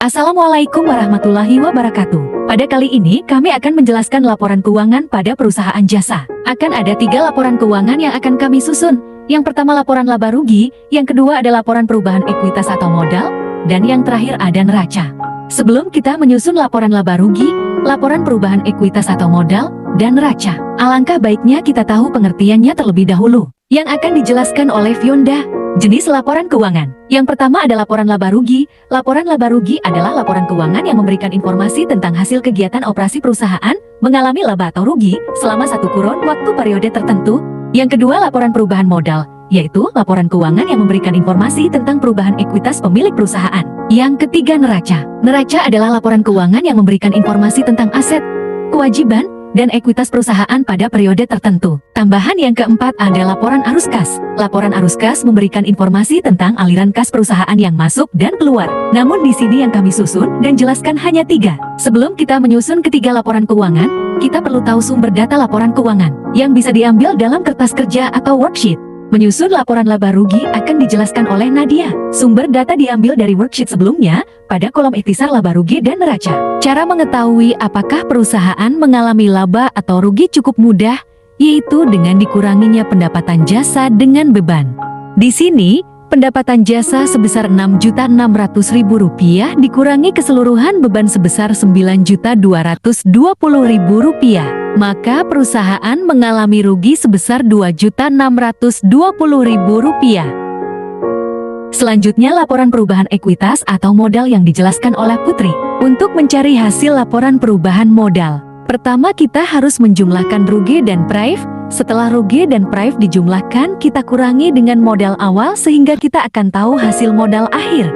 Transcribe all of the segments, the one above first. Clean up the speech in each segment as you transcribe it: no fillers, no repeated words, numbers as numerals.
Assalamualaikum warahmatullahi wabarakatuh. Pada kali ini kami akan menjelaskan laporan keuangan pada perusahaan jasa. Akan ada 3 laporan keuangan yang akan kami susun. Yang pertama laporan laba rugi, yang kedua ada laporan perubahan ekuitas atau modal, dan yang terakhir ada neraca. Sebelum kita menyusun laporan laba rugi, laporan perubahan ekuitas atau modal, dan neraca, alangkah baiknya kita tahu pengertiannya terlebih dahulu, yang akan dijelaskan oleh Fionda. Jenis laporan keuangan. Yang pertama ada laporan laba rugi. Laporan laba rugi adalah laporan keuangan yang memberikan informasi tentang hasil kegiatan operasi perusahaan mengalami laba atau rugi selama satu kurun waktu periode tertentu. Yang kedua laporan perubahan modal, yaitu laporan keuangan yang memberikan informasi tentang perubahan ekuitas pemilik perusahaan. Yang ketiga neraca. Neraca adalah laporan keuangan yang memberikan informasi tentang aset, kewajiban, dan ekuitas perusahaan pada periode tertentu. Tambahan yang keempat ada laporan arus kas. Laporan arus kas memberikan informasi tentang aliran kas perusahaan yang masuk dan keluar. Namun di sini yang kami susun dan jelaskan hanya 3. Sebelum kita menyusun ketiga laporan keuangan, kita perlu tahu sumber data laporan keuangan yang bisa diambil dalam kertas kerja atau worksheet. Menyusun laporan laba rugi akan dijelaskan oleh Nadia. Sumber data diambil dari worksheet sebelumnya pada kolom ikhtisar laba rugi dan neraca. Cara mengetahui apakah perusahaan mengalami laba atau rugi cukup mudah, yaitu dengan dikuranginya pendapatan jasa dengan beban. Di sini, pendapatan jasa sebesar Rp6.600.000 dikurangi keseluruhan beban sebesar Rp9.220.000. Maka perusahaan mengalami rugi sebesar Rp2.620.000. Selanjutnya laporan perubahan ekuitas atau modal yang dijelaskan oleh Putri. Untuk mencari hasil laporan perubahan modal, pertama kita harus menjumlahkan rugi dan prive. Setelah rugi dan prive dijumlahkan, kita kurangi dengan modal awal sehingga kita akan tahu hasil modal akhir.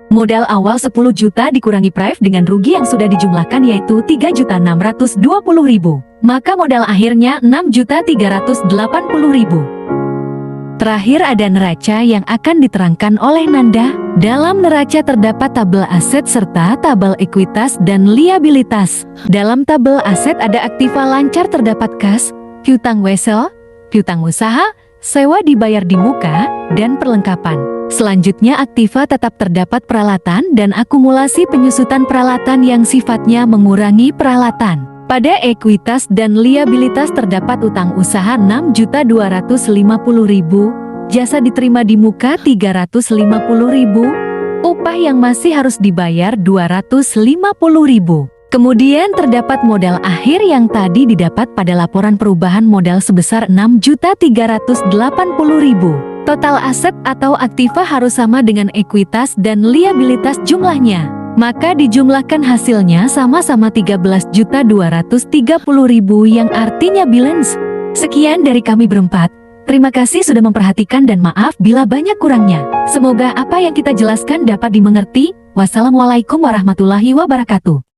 Modal awal 10 juta dikurangi prive dengan rugi yang sudah dijumlahkan yaitu Rp3.620.000. Maka modal akhirnya Rp6.380.000. Terakhir ada neraca yang akan diterangkan oleh Nanda. Dalam neraca terdapat tabel aset serta tabel ekuitas dan liabilitas. Dalam tabel aset ada aktiva lancar terdapat kas, piutang wesel, piutang usaha, sewa dibayar di muka, dan perlengkapan. Selanjutnya aktiva tetap terdapat peralatan dan akumulasi penyusutan peralatan yang sifatnya mengurangi peralatan. Pada ekuitas dan liabilitas terdapat utang usaha Rp6.250.000, jasa diterima di muka Rp350.000, upah yang masih harus dibayar Rp250.000. Kemudian terdapat modal akhir yang tadi didapat pada laporan perubahan modal sebesar Rp6.380.000. Total aset atau aktiva harus sama dengan ekuitas dan liabilitas jumlahnya. Maka dijumlahkan hasilnya sama-sama Rp13.230.000 yang artinya balance. Sekian dari kami berempat. Terima kasih sudah memperhatikan dan maaf bila banyak kurangnya. Semoga apa yang kita jelaskan dapat dimengerti. Wassalamualaikum warahmatullahi wabarakatuh.